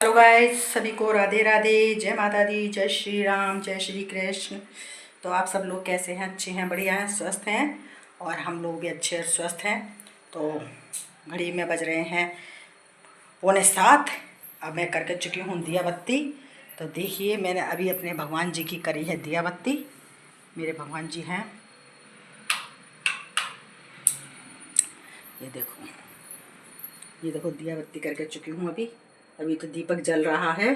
Hello guys, सभी को राधे राधे, जय माता दी, जय श्री राम, जय श्री कृष्ण। तो आप सब लोग कैसे हैं? अच्छे हैं, बढ़िया हैं, स्वस्थ हैं। और हम लोग भी अच्छे और स्वस्थ हैं। तो घड़ी में बज रहे हैं 6:45। अब मैं करके चुकी हूँ दिया बत्ती। तो देखिए, मैंने अभी अपने भगवान जी की करी है दिया बत्ती। मेरे भगवान जी हैं, ये देखो दिया बत्ती करके चुकी हूँ अभी। अभी तो दीपक जल रहा है।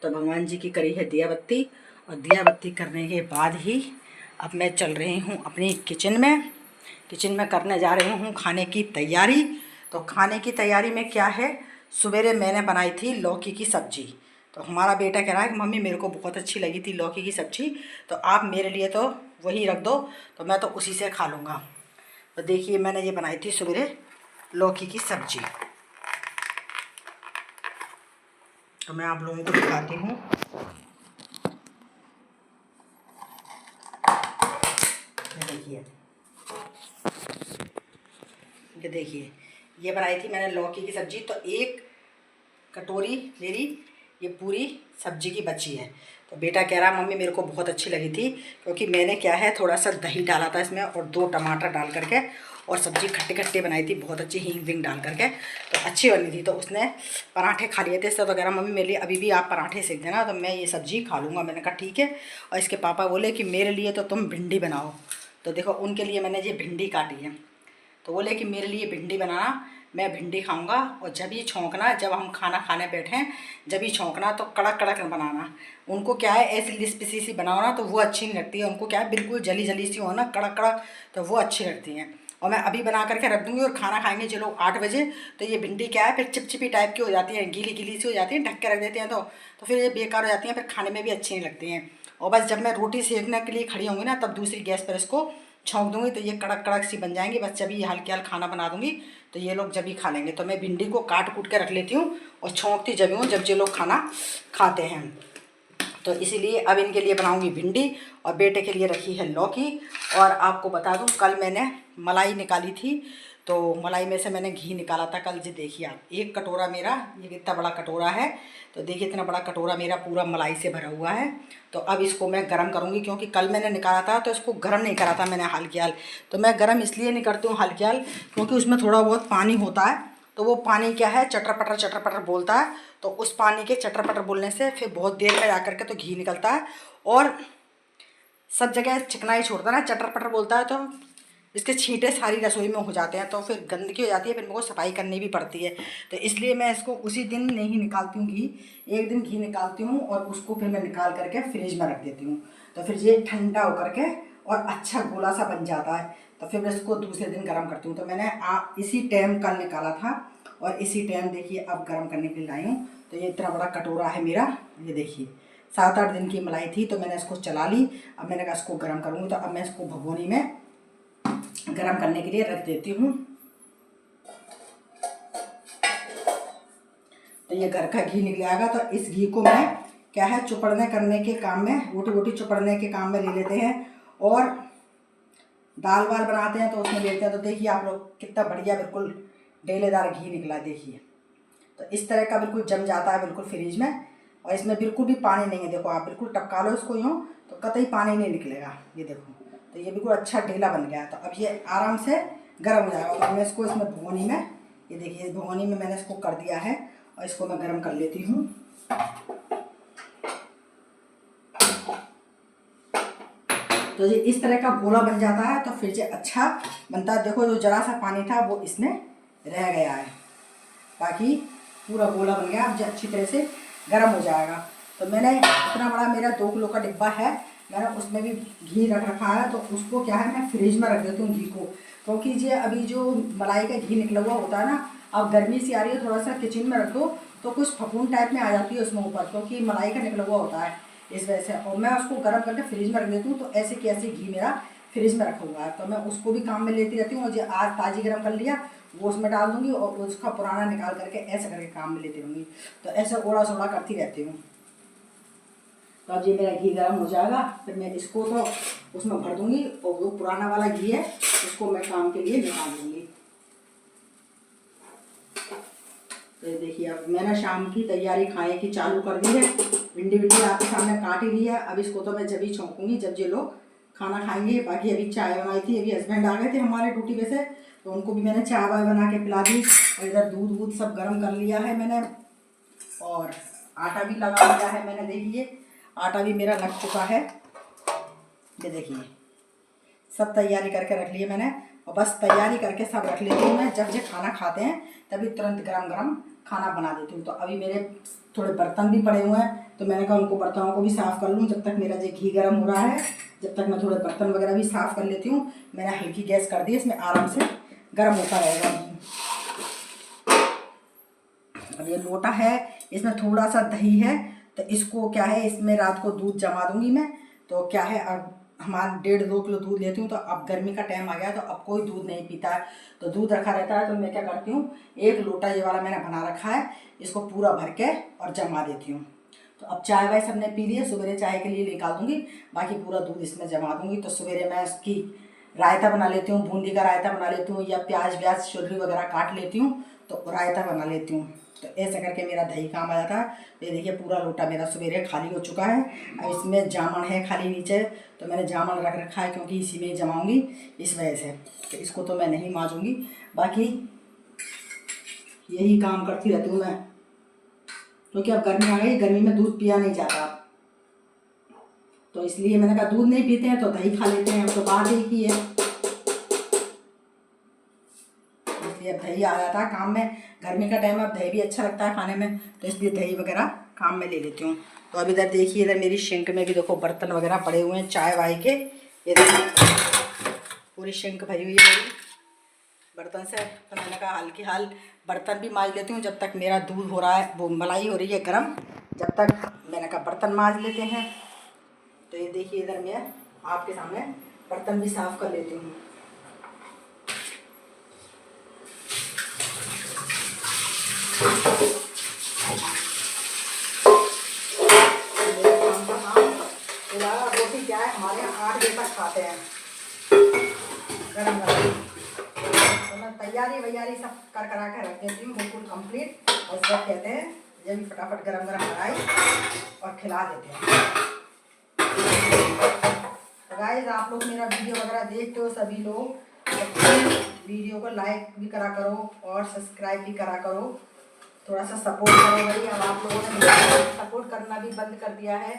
तो भगवान जी की करी है दिया बत्ती। और दिया बत्ती करने के बाद ही अब मैं चल रही हूँ अपनी किचन में करने जा रही हूँ खाने की तैयारी। तो खाने की तैयारी में क्या है, सवेरे मैंने बनाई थी लौकी की सब्जी। तो हमारा बेटा कह रहा है कि मम्मी मेरे को बहुत अच्छी लगी थी लौकी की सब्जी, तो आप मेरे लिए तो वही रख दो, तो मैं तो उसी से खा लूँगा। तो देखिए, मैंने ये बनाई थी सवेरे लौकी की सब्जी। तो मैं आप लोगों को दिखाती हूँ। ये देखिए, ये बनाई थी मैंने लौकी की सब्जी। तो एक कटोरी मेरी ये पूरी सब्जी की बची है। तो बेटा कह रहा मम्मी मेरे को बहुत अच्छी लगी थी, क्योंकि मैंने क्या है थोड़ा सा दही डाला था इसमें और 2 टमाटर डाल करके, और सब्ज़ी खट्टी खट्टी बनाई थी, बहुत अच्छी हींग विंग डाल करके, तो अच्छी बनी थी। तो उसने पराठे खा लिए थे इससे। तो कह रहा मम्मी मेरे लिए अभी भी आप पराठे सेक देना, तो मैं ये सब्ज़ी खा लूँगा। मैंने कहा ठीक है। और इसके पापा बोले कि मेरे लिए तो तुम भिंडी बनाओ। तो देखो, उनके लिए मैंने ये भिंडी काटी है। तो बोले कि मेरे लिए भिंडी बनाना, मैं भिंडी खाऊंगा। और जब ही छौंकना, जब हम खाना खाने बैठें जब ही छौंकना, तो कड़क कड़क बनाना। उनको क्या है ऐसी लिस्पी सी बनाओ ना तो वो अच्छी नहीं लगती है। उनको क्या है बिल्कुल जली जली सी हो ना, कड़क कड़क, तो वो अच्छी लगती हैं। और मैं अभी बना करके रख दूँगी और खाना खाएंगे जो लोग 8 बजे। तो ये भिंडी क्या है फिर चिपचिपी टाइप की हो जाती है, गीली गीली सी हो जाती है, ढक के रख देते हैं तो फिर ये बेकार हो जाती हैं, फिर खाने में भी अच्छी नहीं लगती हैं। और बस जब मैं रोटी सेकने के लिए खड़ी होंगी ना, तब दूसरी गैस पर इसको छौंक दूँगी, तो ये कड़क कड़क सी बन जाएंगी। बस जब ये हल्के हल्के खाना बना दूँगी तो ये लोग जब ही खा लेंगे। तो मैं भिंडी को काट कूट के रख लेती हूँ और छौंकती जब हूँ जब ये लोग खाना खाते हैं। तो इसीलिए अब इनके लिए बनाऊंगी भिंडी और बेटे के लिए रखी है लौकी। और आपको बता दूं, कल मैंने मलाई निकाली थी। तो मलाई में से मैंने घी निकाला था कल। जी देखिए आप, 1 कटोरा मेरा, ये कितना बड़ा कटोरा है। तो देखिए इतना बड़ा कटोरा मेरा पूरा मलाई से भरा हुआ है। तो अब इसको मैं गर्म करूँगी, क्योंकि कल मैंने निकाला था तो इसको गर्म नहीं करा था मैंने हल्की हाल। तो मैं गर्म इसलिए नहीं करती हूँ हल्की हाल, क्योंकि उसमें थोड़ा बहुत पानी होता है। तो वो पानी क्या है चटर पटर बोलता है। तो उस पानी के चटर पटर बोलने से फिर बहुत देर में जाकर के तो घी निकलता है, और सब जगह चिकनाई छोड़ता है ना, चटर पटर बोलता है। तो इसके छींटे सारी रसोई में हो जाते हैं, तो फिर गंदगी हो जाती है, फिर मेरे को सफाई करनी भी पड़ती है। तो इसलिए मैं इसको उसी दिन नहीं निकालती हूँ घी। एक दिन घी निकालती हूँ और उसको फिर मैं निकाल करके फ्रिज में रख देती हूँ। तो फिर ये ठंडा होकर के और अच्छा गोला सा बन जाता है। तो फिर मैं इसको दूसरे दिन गर्म करती हूँ। तो मैंने इसी टाइम कल निकाला था और इसी टाइम देखिए अब गर्म करने के लिए लाई हूँ। तो ये इतना बड़ा कटोरा है मेरा। ये देखिए 7-8 दिन की मलाई थी, तो मैंने इसको चला ली। अब मैंने कहा इसको गर्म करूँगी। तो अब मैं इसको भगोनी में गर्म करने के लिए रख देती हूँ। तो ये घर का घी निकल आएगा। तो इस घी को मैं क्या है चुपड़ने करने के काम में, रोटी रोटी चुपड़ने के काम में ले लेते हैं, और दाल वाल बनाते हैं तो उसमें लेते हैं। तो देखिए आप लोग कितना बढ़िया बिल्कुल डेलेदार घी निकला देखिए। तो इस तरह का बिल्कुल जम जाता है बिल्कुल फ्रिज में, और इसमें बिल्कुल भी पानी नहीं है। देखो आप बिल्कुल टपका लो इसको यूँ, तो कतई पानी नहीं निकलेगा। ये देखो, तो ये बिल्कुल अच्छा ढीला बन गया। तो अब ये आराम से गर्म हो जाएगा। तो मैं इसको इसमें भगोनी में, ये देखिए इस भगोनी में मैंने इसको कर दिया है, और इसको मैं गर्म कर लेती हूँ। तो ये इस तरह का गोला बन जाता है, तो फिर ये अच्छा बनता है। देखो जो जरा सा पानी था वो इसमें रह गया है, बाकी पूरा गोला बन गया। अब जो अच्छी तरह से गर्म हो जाएगा। तो मैंने इतना बड़ा मेरा 2 किलो का डिब्बा है, मैंने उसमें भी घी रख रखा है। तो उसको क्या है मैं फ्रिज में रख देती हूँ घी को, क्योंकि ये अभी जो मलाई का घी निकला हुआ होता है ना, अब गर्मी सी आ रही है, थोड़ा सा किचन में रख दो तो कुछ फफूंद टाइप में आ जाती है उसमें ऊपर, क्योंकि मलाई का निकला हुआ होता है इस वजह से। और मैं उसको गर्म करके फ्रिज में रख देती हूँ। तो ऐसे कि ऐसे घी मेरा फ्रिज में रखा हुआ है, तो मैं उसको भी काम में लेती रहती हूँ। और जो आज ताज़ी गर्म कर लिया वो उसमें डाल दूँगी, और उसका पुराना निकाल करके ऐसे करके काम में लेती रहूँगी। तो ऐसे ओड़ा सोड़ा करती रहती हूँ। तो अब ये मेरा घी गर्म हो जाएगा, फिर मैं इसको तो उसमें भर दूँगी, और वो पुराना वाला घी है उसको मैं काम के लिए निकाल दूँगी। तो तो देखिए अब मैंने शाम की तैयारी खाने की चालू कर दी है। भिंडी आपके सामने काट ही ली है। अब इसको तो मैं जब ही छौंकूंगी जब ये लोग खाना खाएंगे। बाकी अभी चाय बनाई थी, अभी हस्बैंड आ गए थे हमारे ड्यूटी पे से, तो उनको भी मैंने चाय वाय बना के पिला दी। और इधर दूध वूध सब गर्म कर लिया है मैंने, और आटा भी लगा लिया है मैंने। देखिए आटा भी मेरा लग चुका है। ये देखिए सब तैयारी करके रख ली है मैंने, और बस तैयारी करके सब रख लेती हूँ मैं। जब ये खाना खाते हैं तभी तुरंत गरम गरम खाना बना देती हूँ। तो अभी मेरे थोड़े बर्तन भी पड़े हुए हैं, तो मैंने कहा उनको बर्तनों को भी साफ़ कर लूँ जब तक मेरा जो घी गर्म हो रहा है। जब तक मैं थोड़े बर्तन वगैरह भी साफ़ कर लेती हूँ। मैंने हल्की गैस कर दी, इसमें आराम से गर्म होता रहेगा। अब ये लोटा है, इसमें थोड़ा सा दही है, तो इसको क्या है, इसमें रात को दूध जमा दूंगी मैं। तो क्या है, अब हमारा 1.5-2 किलो दूध लेती हूँ। तो अब गर्मी का टाइम आ गया, तो अब कोई दूध नहीं पीता है, तो दूध रखा रहता है। तो मैं क्या करती हूँ, 1 लोटा ये वाला मैंने बना रखा है, इसको पूरा भर के और जमा देती हूँ। तो अब चाय वाय सबने पी ली है, सवेरे चाय के लिए निकाल दूँगी, बाकी पूरा दूध इसमें जमा दूँगी। तो सवेरे मैं इसकी रायता बना लेती हूँ, बूंदी का रायता बना लेती हूँ, या प्याज व्याज छोली वगैरह काट लेती हूँ तो रायता बना लेती हूँ। तो ऐसा करके मेरा दही काम आ जाता है। ये देखिए पूरा लोटा मेरा सवेरे खाली हो चुका है। अब इसमें जामन है खाली नीचे, तो मैंने जामन रख रखा है क्योंकि इसी में जमाऊंगी इस वजह से। तो इसको तो मैं नहीं मांजूंगी, बाकी यही काम करती रहती हूँ मैं, क्योंकि अब गर्मी आ गई, गर्मी में दूध पिया नहीं जाता, तो इसलिए मैंने कहा दूध नहीं पीते हैं तो दही खा लेते हैं। अब तो बात ही की है, इसलिए अब दही आ जाता है काम में। गर्मी का टाइम अब दही भी अच्छा लगता है खाने में, तो इसलिए दही वगैरह काम में ले लेती हूँ। तो अब इधर देखिए, इधर मेरी सिंक में भी देखो बर्तन वगैरह पड़े हुए हैं चाय वाय के। ये देखिए पूरी सिंक भरी हुई है मेरी बर्तन से। तो मैंने कहा हाल की हाल बर्तन भी मांज लेती हूँ, जब तक मेरा दूध हो रहा है, वो मलाई हो रही है गर्म, जब तक मैंने कहा बर्तन मांज लेते हैं। तो ये देखिए इधर मैं आपके सामने बर्तन भी साफ़ कर लेती हूँ। रोटी क्या है, हमारे यहाँ 8 बजे तक खाते हैं गरम गरम। तो मैं तैयारी वैयारी सब कर करा के रख देती हूँ बिल्कुल कंप्लीट, और सब कहते हैं जब फटाफट गरम गरम बनाई और खिला देते हैं। तो गाइस आप लोग मेरा वीडियो वगैरह देखते हो सभी लोग, वीडियो को लाइक भी करा करो और सब्सक्राइब भी करा करो, थोड़ा सा सपोर्ट करो भाई। अब आप लोगों ने सपोर्ट करना भी बंद कर दिया है,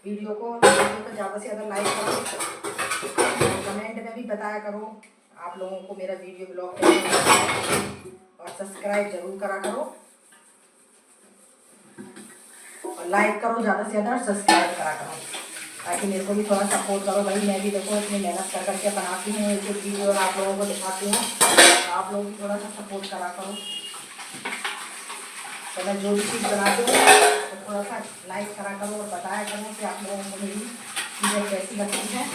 वीडियो को ज़्यादा से ज़्यादा लाइक करो, कमेंट में भी बताया करो आप लोगों को मेरा वीडियो ब्लॉग और सब्सक्राइब जरूर करा करो, और लाइक करो ज़्यादा से ज़्यादा, सब्सक्राइब करा करो, ताकि मेरे को भी थोड़ा सपोर्ट करो भाई। मैं भी देखो इतनी मेहनत कर करके बनाती हूँ एक वीडियो और आप लोगों को दिखाती हूँ, तो आप लोग भी थोड़ा सा सपोर्ट करा करो। तो मैं जो भी चीज़ बनाती हूँ तो थोड़ा सा लाइक करा करो और बताया करो कि आप लोगों को मेरी चीज़ें कैसी लगती हैं।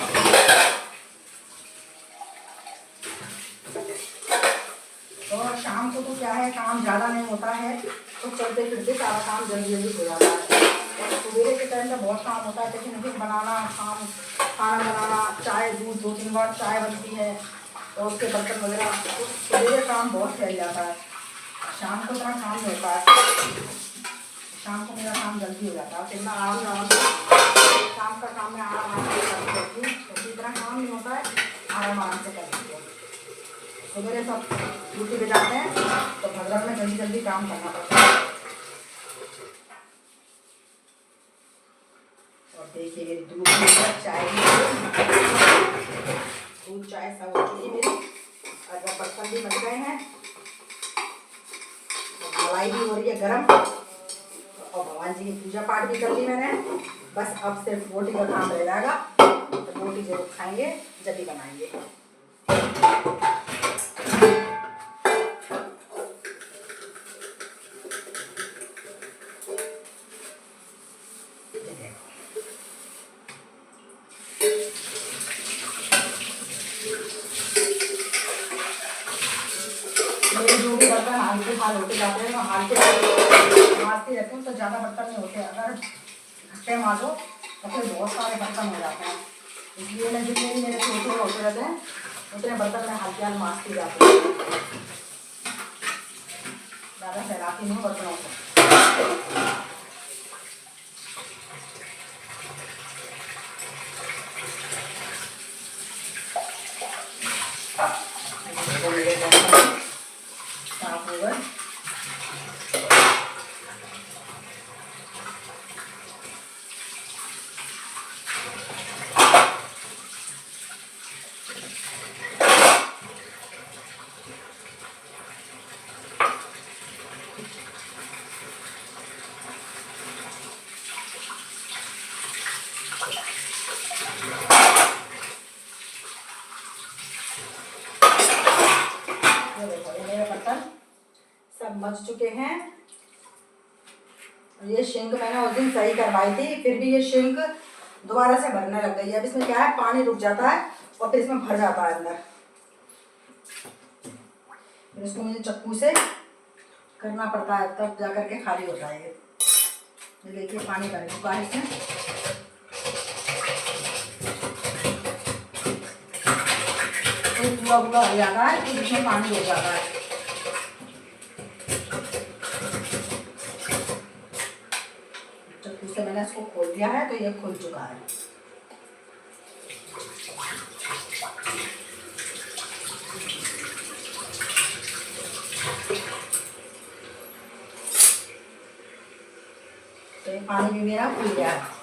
और शाम को तो क्या है, काम ज़्यादा नहीं होता है, तो चलते फिरते सारा काम जल्दी जल्दी हो जाता है। सुबह के टाइम में बहुत काम होता है, टिफिन बनाना, खाना बनाना, चाय दूध 2-3 बार चाय बनती है, तो उसके बर्तन वगैरह, तो सुबह काम बहुत फैल जाता है। शाम को इतना काम नहीं होता है, शाम को मेरा काम जल्दी हो जाता है, फिर मैं आराम से शाम का काम में आराम से कर लेती हूँ, क्योंकि इतना काम नहीं होता है, आराम से कर लेती हूँ। सवेरे सब ड्यूटी पे जाते हैं तो भगदड़ में जल्दी जल्दी काम करना पड़ता है। और देखिए मेरी दूध चाय सब हो चुकी है मेरी, और जब बर्तन भी बन गए हैं, मलाई भी हो रही है गर्म, और भगवान जी की पूजा पाठ भी कर ली मैंने। बस अब सिर्फ रोटी का काम रह जाएगा, तो रोटी जरूर खाएंगे जब भी बनाएंगे। मेरे जो भी बर्तन हल्के हाल होते जाते हैं, मैं हल्के मांजती रहती हूँ, तो ज़्यादा बर्तन नहीं होते। अगर इकट्ठे मांजो तो फिर बहुत सारे बर्तन हो जाते हैं, इसलिए मैं जितने भी मेरे छोटे होते रहते हैं उतने बर्तन मैं हल्के हाल मांजती जाती हूँ। ज़्यादा फैलाती हूँ बर्तनों को। मेरे बर्तन साफ हो गए। देखो ये मेरे बर्तन सब मच चुके हैं। ये सिंक मैंने उस दिन सही करवाई थी, फिर भी ये सिंक दोबारा से भरने लग गई है। अब इसमें क्या है, पानी रुक जाता है और फिर इसमें भर जाता है अंदर। फिर इसको मुझे चक्कू से करना पड़ता है, तब जा करके खाली होता है। ये देखिए पानी भर चुका है इसमें। तो पूरा पूरा हो जाता है, तो इसमें पानी हो जाता है। चक्कू से मैंने इसको खोल दिया है, तो ये खुल चुका है। तो ये पानी भी मेरा खुल गया है।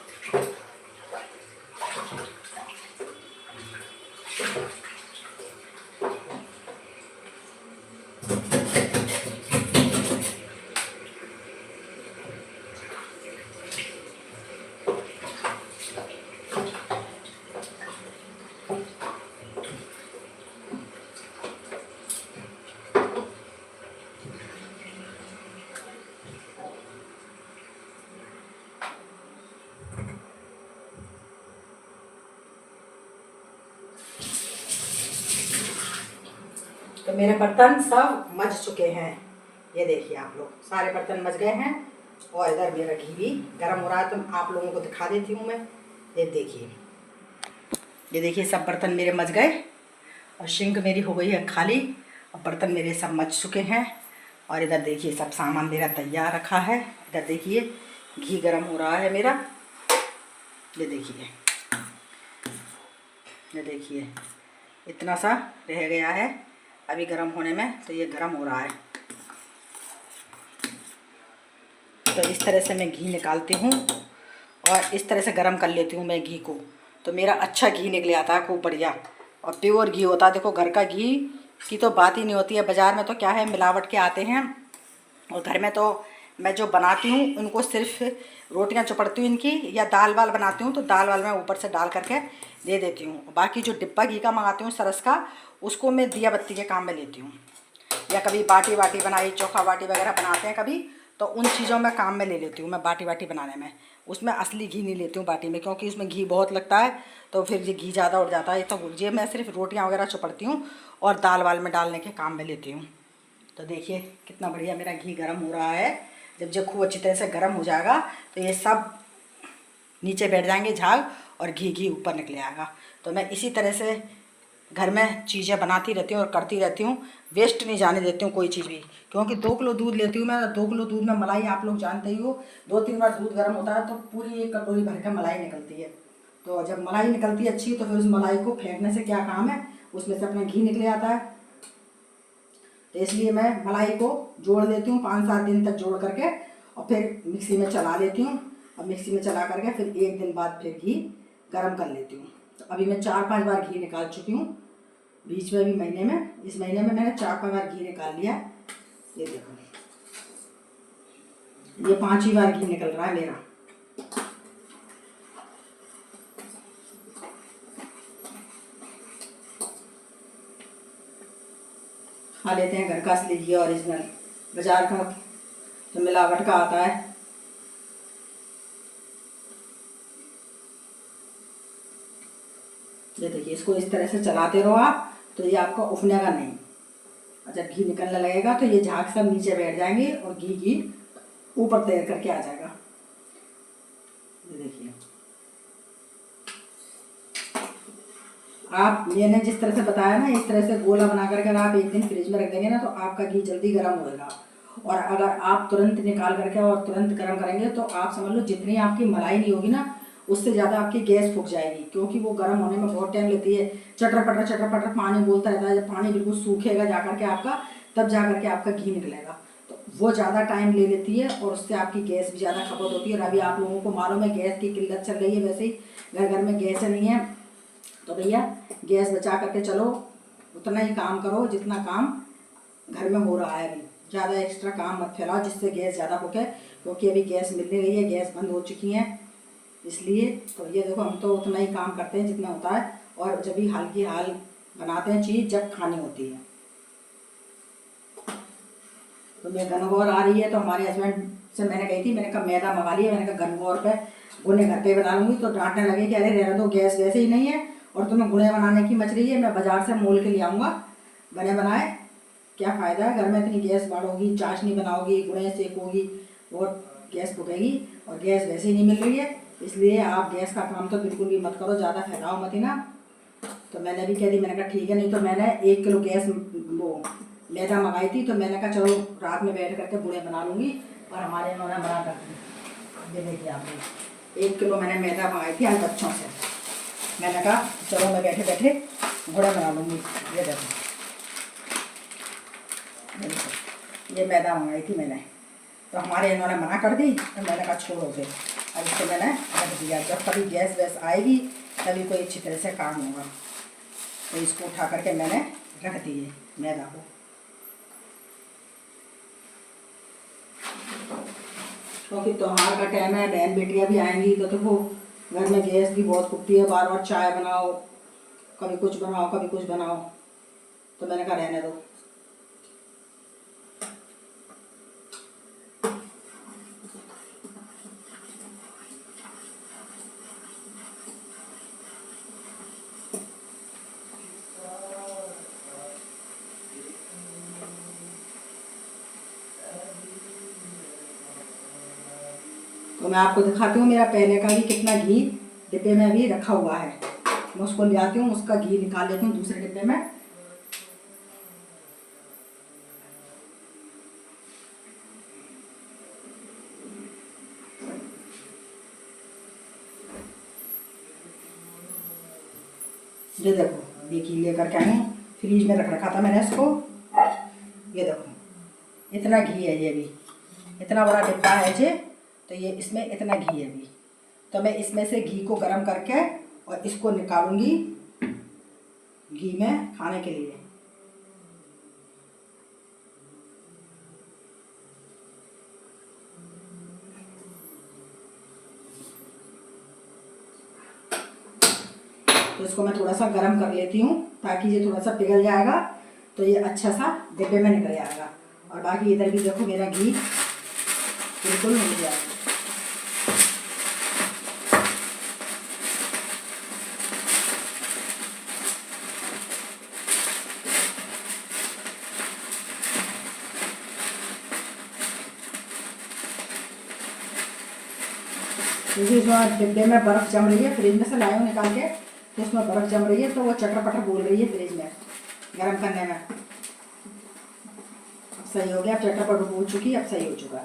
तो मेरे बर्तन सब मच चुके हैं। ये देखिए आप लोग, सारे बर्तन मच गए हैं। और इधर मेरा घी भी गर्म हो रहा है, तो आप लोगों को दिखा देती हूँ मैं। ये देखिए सब बर्तन मेरे मच गए और सिंक मेरी हो गई है खाली और बर्तन मेरे सब मच चुके हैं। और इधर देखिए सब सामान मेरा तैयार रखा है। इधर देखिए घी गर्म हो रहा है मेरा। ये देखिए इतना सा रह गया है अभी गर्म होने में, तो ये गर्म हो रहा है। तो इस तरह से मैं घी निकालती हूँ और इस तरह से गर्म कर लेती हूँ मैं घी को। तो मेरा अच्छा घी निकले आता है, खूब बढ़िया और प्योर घी होता है। देखो घर का घी की तो बात ही नहीं होती है। बाज़ार में तो क्या है, मिलावट के आते हैं। और घर में तो मैं जो बनाती हूँ उनको सिर्फ रोटियां चुपड़ती हूँ इनकी, या दाल वाल बनाती हूँ तो दाल वाल मैं ऊपर से डाल करके दे देती हूँ। बाकी जो डिब्बा घी का मंगाती हूँ सरस का, उसको मैं दिया बत्ती के काम में लेती हूँ। या कभी बाटी वाटी बनाई, चोखा बाटी वगैरह बनाते हैं कभी, तो उन चीज़ों में काम में ले लेती हूँ मैं। बाटी वाटी बनाने में उसमें असली घी नहीं लेती हूँ बाटी में, क्योंकि उसमें घी बहुत लगता है, तो फिर ये घी ज़्यादा उड़ जाता है। तो ये मैं सिर्फ रोटियाँ वगैरह चुपड़ती हूँ और दाल वाल में डालने के काम में लेती हूँ। तो देखिए कितना बढ़िया मेरा घी गर्म हो रहा है। जब खूब अच्छी तरह से गर्म हो जाएगा तो ये सब नीचे बैठ जाएंगे झाग और घी ऊपर निकले आएगा। तो मैं इसी तरह से घर में चीज़ें बनाती रहती हूँ और करती रहती हूँ। वेस्ट नहीं जाने देती हूँ कोई चीज़ भी, क्योंकि 2 किलो दूध लेती हूँ मैं। 2 किलो दूध में मलाई आप लोग जानते ही हो, 2-3 बार दूध गर्म होता है तो पूरी 1 कटोरी भर के मलाई निकलती है। तो जब मलाई निकलती है अच्छी, तो फिर उस मलाई को फेंकने से क्या काम है, उसमें से अपना घी निकले आता है। तो इसलिए मैं मलाई को जोड़ लेती हूँ 5-7 दिन तक जोड़ करके, और फिर मिक्सी में चला लेती हूँ। और मिक्सी में चला करके फिर 1 दिन बाद फिर घी गर्म कर लेती हूँ। तो अभी मैं 4-5 बार घी निकाल चुकी हूँ। बीच में भी महीने में, इस महीने में मैंने 4-5 बार घी निकाल लिया। ये देखो, ये 5वीं बार घी निकल रहा है मेरा। खा लेते हैं घर का असली घी, ओरिजिनल। बाजार का तो मिलावट का आता है। ये देखिए, इसको इस तरह से चलाते रहो आप, तो ये आपका उफनेगा नहीं। और जब घी निकलने लगेगा तो ये झाग सब नीचे बैठ जाएंगे और घी ऊपर तैर करके आ जाएगा। ये देखिए, आप मैंने जिस तरह से बताया ना, इस तरह से गोला बना करके आप 1 दिन फ्रिज में रख देंगे ना, तो आपका घी जल्दी गर्म होएगा और अगर आप तुरंत निकाल करके और तुरंत गर्म करेंगे तो आप समझ लो जितनी आपकी मलाई नहीं होगी ना, उससे ज़्यादा आपकी गैस फूक जाएगी, क्योंकि वो गर्म होने में बहुत टाइम लेती है। चटर पटर पानी बोलता रहता है। जब पानी बिल्कुल सूखेगा जा करके आपका, तब जा करके आपका घी निकलेगा। तो वो ज़्यादा टाइम ले लेती है और उससे आपकी गैस भी ज़्यादा खपत होती है। और अभी आप लोगों को मालूम है गैस की किल्लत चल रही है, वैसे ही घर घर में गैस नहीं है। तो भैया गैस बचा करके चलो, उतना ही काम करो जितना काम घर में हो रहा है। अभी ज़्यादा एक्स्ट्रा काम मत फैलाओ जिससे गैस ज़्यादा फूके, क्योंकि अभी गैस मिल नहीं रही है, गैस बंद हो चुकी हैं इसलिए। तो ये देखो हम तो उतना ही काम करते हैं जितना होता है, और जब भी हल्की हाल बनाते हैं चीज़ जब खानी होती है। तो मैं गनगौर आ रही है तो हमारे हस्बैंड से मैंने कही थी, मैंने कहा मैदा मंगा लिया, मैंने कहा गनगौर पे गुने घर पे बना लूँगी। तो डांटने लगे कि अरे रहने दो, गैस वैसे ही नहीं है और तुम्हें गुने बनाने की मच रही है, मैं बाज़ार से मोल के ले आऊँगा बने बनाए, क्या फ़ायदा है, घर में इतनी गैस बाढ़ोगी, चाशनी बनाओगी, गुड़े सेकोगी और गैस फूकेगी, और गैस वैसे ही नहीं मिल रही है। इसलिए आप गैस का काम तो बिल्कुल भी मत करो, ज़्यादा फैलाओ मत ही ना। तो मैंने भी कह दी, मैंने कहा ठीक है, नहीं तो मैंने 1 किलो गैस वो मैदा मंगाई थी, तो मैंने कहा चलो रात में बैठ करके गुड़े बना लूँगी। और हमारे इन्होंने बना कर ये देखिए आप, 1 किलो मैंने मैदा मंगाई थी आज बच्चों से। मैंने कहा चलो मैं बैठे बैठे गुड़े बना लूँगी। ये देखो ये मैदा मंगाई थी मैंने, तो हमारे इन्होंने मना कर दी, तो मैंने कहा छोड़ो फिर। अब इसको मैंने रख दिया, जब कभी गैस वैस आएगी तभी कोई अच्छी तरह से काम होगा। तो इसको उठा करके मैंने रख दिए मैदा को। क्योंकि त्योहार का टाइम है, बहन बेटियाँ भी आएंगी, तो देखो घर में गैस भी बहुत फूकती है, बार बार चाय बनाओ, कभी कुछ बनाओ कभी कुछ बनाओ। तो मैंने कहा रहने दो। तो मैं आपको दिखाती हूँ मेरा पहले का भी कितना घी डिब्बे में अभी रखा हुआ है। मैं उसको ले आती हूँ, उसका घी निकाल लेती हूँ दूसरे डिब्बे में। ये देखो ये घी लेकर के आई हूँ, फ्रीज में रख रखा था मैंने इसको। ये देखो इतना घी है, ये भी इतना बड़ा डिब्बा है ये, तो ये इसमें इतना घी है अभी। तो मैं इसमें से घी को गर्म करके और इसको निकालूंगी घी में खाने के लिए। तो इसको मैं थोड़ा सा गर्म कर लेती हूँ ताकि ये थोड़ा सा पिघल जाएगा, तो ये अच्छा सा डिब्बे में निकल जाएगा। और बाकी इधर भी देखो मेरा घी बिल्कुल मिल जाएगा। क्योंकि इसमें डिब्बे में बर्फ़ जम रही है, फ्रिज में से लाई हूँ निकाल के, तो इसमें बर्फ़ जम रही है, तो वो चटर पटर बोल रही है फ्रिज में गर्म करने में। अब सही हो गया, चटर पटर बोल चुकी, अब सही हो चुका।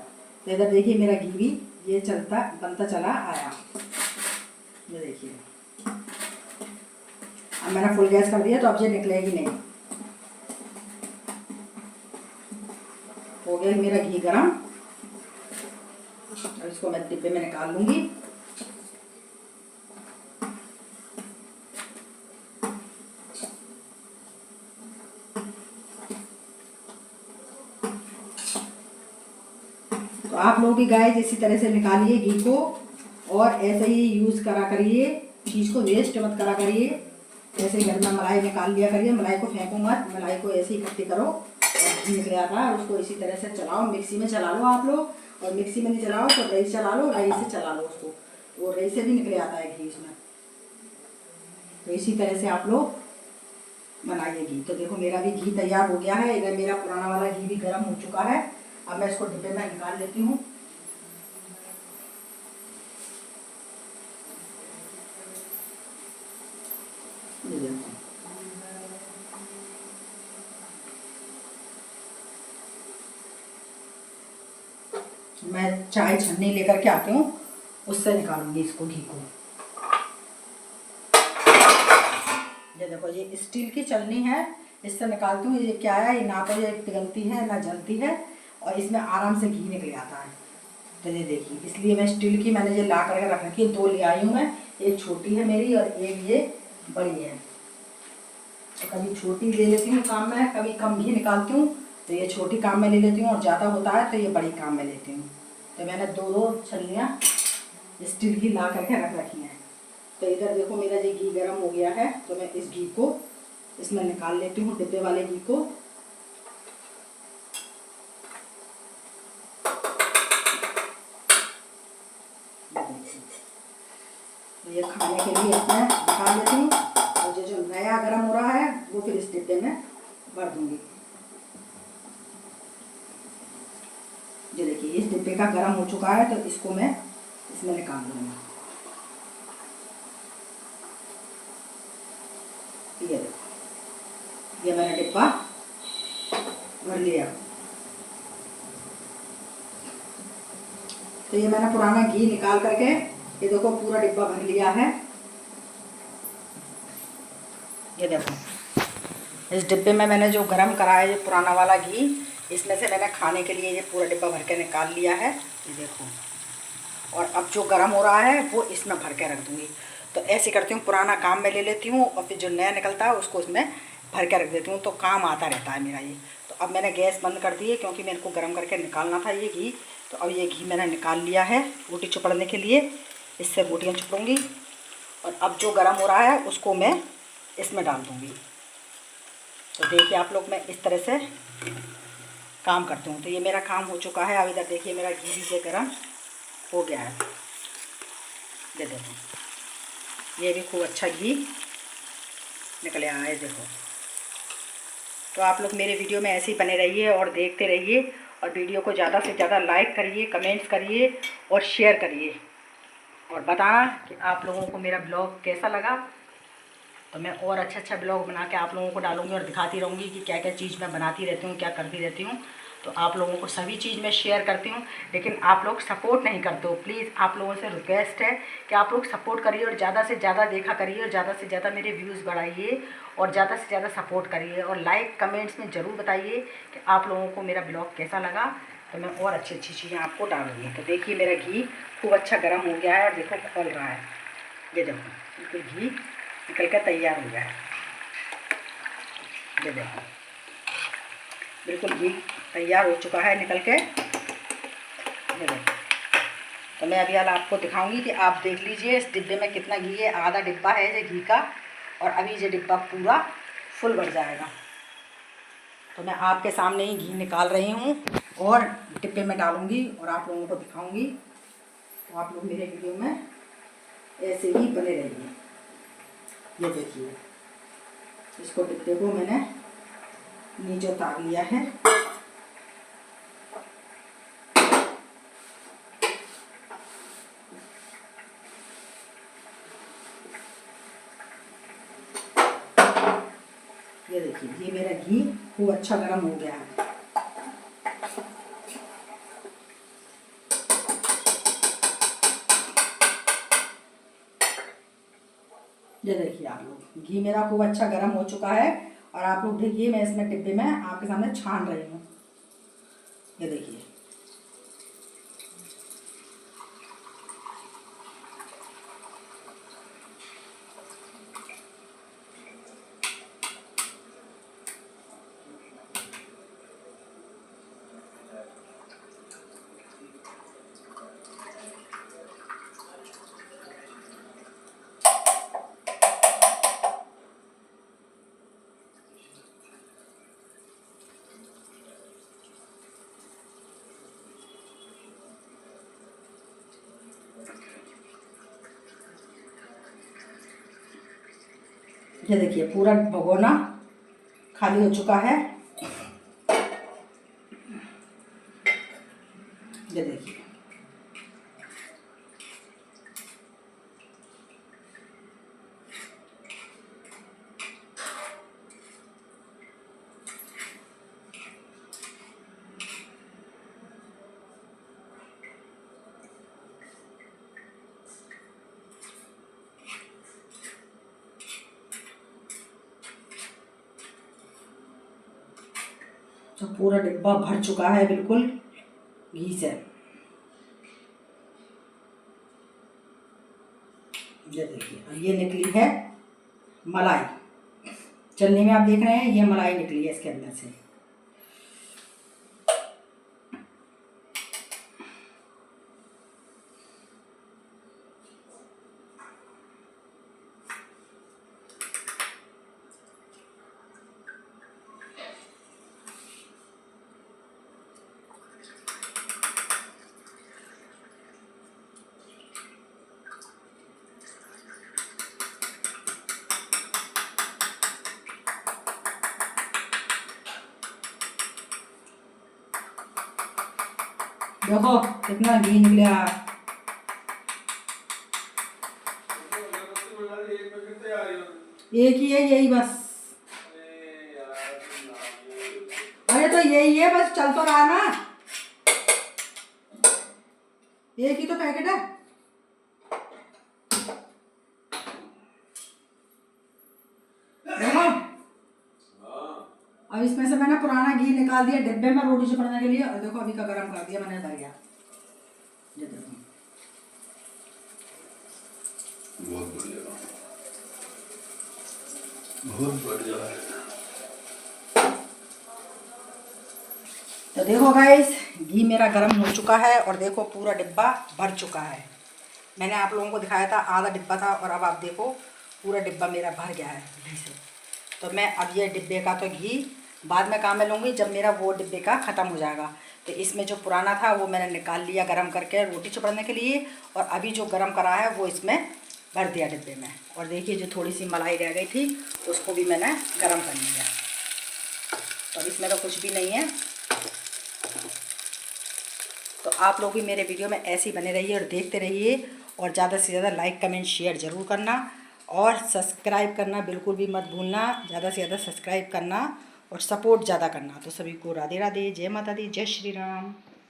तो इधर देखिए मेरा घी भी ये चलता बनता चला आया, ये देखिए। अब मैंने फुल गैस कर दिया तो अब ये निकलेगी नहीं। हो गया मेरा घी गरम, अब इसको मैं डिब्बे में निकाल लूँगी। तो आप लोग भी गाइस इसी तरह से निकालिए घी को, और ऐसे ही यूज़ करा करिए, चीज़ को वेस्ट मत करा करिए। ऐसे ही घर में मलाई निकाल लिया करिए, मलाई को फेंको मत, मलाई को ऐसे ही इकट्ठी करो और घी निकल आता है, उसको इसी तरह से चलाओ। मिक्सी में चला लो आप लोग, और मिक्सी में नहीं चलाओ तो रईस चला लो, रईस से चला लो उसको, तो रईस से भी निकल आता है घी इसमें। तो इसी तरह से आप लोग बनाइए घी। तो देखो मेरा भी घी तैयार हो गया है, इधर मेरा पुराना वाला घी भी गर्म हो चुका है। अब मैं इसको डिब्बे में निकाल लेती हूँ। मैं चाय छन्नी लेकर के आती हूँ, उससे निकालूंगी इसको घी को। ये देखो ये स्टील की छलनी है, इससे निकालती हूँ। ये क्या है, ये ना तो ये पिघलती है ना जलती है, और इसमें आराम से घी निकल आता है। तो ये देखिए, इसलिए मैं स्टील की मैंने ये ला करके रख रखी है। 2 ले आई हूँ मैं, एक छोटी है मेरी और एक ये बड़ी है। तो कभी छोटी ले लेती हूँ काम में, कभी कम घी निकालती हूँ तो ये छोटी काम में ले लेती हूँ, और ज़्यादा होता है तो ये बड़ी काम में लेती हूँ। तो मैंने 2 छलनियाँ स्टील की ला करके रख रखी हैं। तो इधर देखो मेरा ये घी गर्म हो गया है, तो मैं इस घी को इसमें निकाल लेती हूँ, डिब्बे वाले घी को। ये खाने के लिए इसमें निकाल लेती हूँ, और ये जो नया गर्म हो रहा है वो फिर इस डिब्बे में भर दूँगी। ये देखिए इस डिब्बे का गर्म हो चुका है, तो इसको मैं इसमें निकाल दूँगी। ये देखो, ये मैंने डिब्बा भर लिया। तो ये मैंने पुराना घी निकाल करके ये देखो पूरा डिब्बा भर लिया है। ये देखो इस डिब्बे में मैंने जो गरम करा है ये पुराना वाला घी, इसमें से मैंने खाने के लिए ये पूरा डिब्बा भर के निकाल लिया है। ये देखो, और अब जो गरम हो रहा है वो इसमें भर के रख दूँगी। तो ऐसे करती हूँ, पुराना काम में ले लेती हूँ और फिर जो नया निकलता है उसको उसमें भर के रख देती हूँ, तो काम आता रहता है मेरा ये। तो अब मैंने गैस बंद कर दी है, क्योंकि मेरे को गर्म करके निकालना था ये घी। तो अब ये घी मैंने निकाल लिया है रोटी चुपड़ने के लिए, इससे रोटियाँ चुपड़ूँगी। और अब जो गर्म हो रहा है उसको मैं इसमें डाल दूँगी। तो देखिए आप लोग, मैं इस तरह से काम करती हूँ। तो ये मेरा काम हो चुका है। अब इधर देखिए मेरा घी भी गर्म हो गया है। ये देखो ये भी खूब अच्छा घी निकल आया है, देखो। तो आप लोग मेरे वीडियो में ऐसे ही बने रहिए और देखते रहिए, और वीडियो को ज़्यादा से ज़्यादा लाइक करिए, कमेंट्स करिए और शेयर करिए, और बताना कि आप लोगों को मेरा ब्लॉग कैसा लगा। तो मैं और अच्छा ब्लॉग बना के आप लोगों को डालूँगी और दिखाती रहूँगी कि क्या क्या चीज़ मैं बनाती रहती हूँ, क्या करती रहती हूँ। तो आप लोगों को सभी चीज़ मैं शेयर करती हूँ, लेकिन आप लोग सपोर्ट नहीं करते हो। प्लीज़ आप लोगों से रिक्वेस्ट है कि आप लोग सपोर्ट करिए और ज़्यादा से ज़्यादा देखा करिए, और ज़्यादा से ज़्यादा मेरे व्यूज़ बढ़ाइए, और ज़्यादा से ज़्यादा सपोर्ट करिए, और लाइक कमेंट्स में ज़रूर बताइए कि आप लोगों को मेरा ब्लॉग कैसा लगा। तो मैं और अच्छी चीज़ें आपको डालूँगी। तो देखिए मेरा घी खूब अच्छा गर्म हो गया है, और देखो खोल रहा है। ये देखो बिल्कुल घी निकल कर तैयार हो गया है। ये देखो बिल्कुल घी तैयार हो चुका है निकल के। ये देखो, तो मैं अभी आपको दिखाऊंगी कि आप देख लीजिए इस डिब्बे में कितना घी है। आधा डिब्बा है ये घी का, और अभी ये डिब्बा पूरा फुल भर जाएगा। तो मैं आपके सामने ही घी निकाल रही हूँ और डिब्बे में डालूँगी और आप लोगों को दिखाऊँगी। तो आप लोग मेरे वीडियो में ऐसे ही बने रहिए। ये देखिए इसको, डिब्बे को मैंने नीचे उतार लिया है। ये देखिए ये मेरा घी खूब अच्छा गर्म हो गया है। ये देखिए आप लोग, घी मेरा खूब अच्छा गर्म हो चुका है, और आप लोग देखिए मैं इसमें डिब्बे में आपके सामने छान रही हूँ। ये देखिए ये देखिए पूरा भगोना खाली हो चुका है। ये देखिए तो पूरा डिब्बा भर चुका है बिल्कुल घी से। ये देखिए, अब ये निकली है मलाई। चलने में आप देख रहे हैं ये मलाई निकली है इसके अंदर से। देखो कितना घी निकला। एक ही है यही बस। अरे तो यही है बस, चल तो रहा ना, एक ही तो पैकेट है। देखो अब इसमें से मैंने पुराना घी निकाल दिया डिब्बे में रोटी चपड़ने के लिए, और देखो अभी का गरम कर दिया मैंने, भर गया। ये देखो बहुत बढ़िया, बहुत बढ़िया है। तो देखो गाइस, घी मेरा गरम हो चुका है और देखो पूरा डिब्बा भर चुका है। मैंने आप लोगों को दिखाया था आधा डिब्बा था, और अब आप देखो पूरा डिब्बा मेरा भर गया है घी से। तो मैं अब ये डिब्बे का तो घी बाद में काम में लूँगी जब मेरा वो डिब्बे का ख़त्म हो जाएगा। तो इसमें जो पुराना था वो मैंने निकाल लिया गरम करके रोटी चुपड़ने के लिए, और अभी जो गरम करा है वो इसमें भर दिया डिब्बे में। और देखिए जो थोड़ी सी मलाई रह गई थी उसको भी मैंने गरम कर लिया। तो अब इसमें तो कुछ भी नहीं है। तो आप लोग भी मेरे वीडियो में ऐसे ही बने रहिए और देखते रहिए, और ज़्यादा से ज़्यादा लाइक कमेंट शेयर ज़रूर करना, और सब्सक्राइब करना बिल्कुल भी मत भूलना। ज़्यादा से ज़्यादा सब्सक्राइब करना और सपोर्ट ज़्यादा करना। तो सभी को राधे राधे, जय माता दी, जय श्री राम।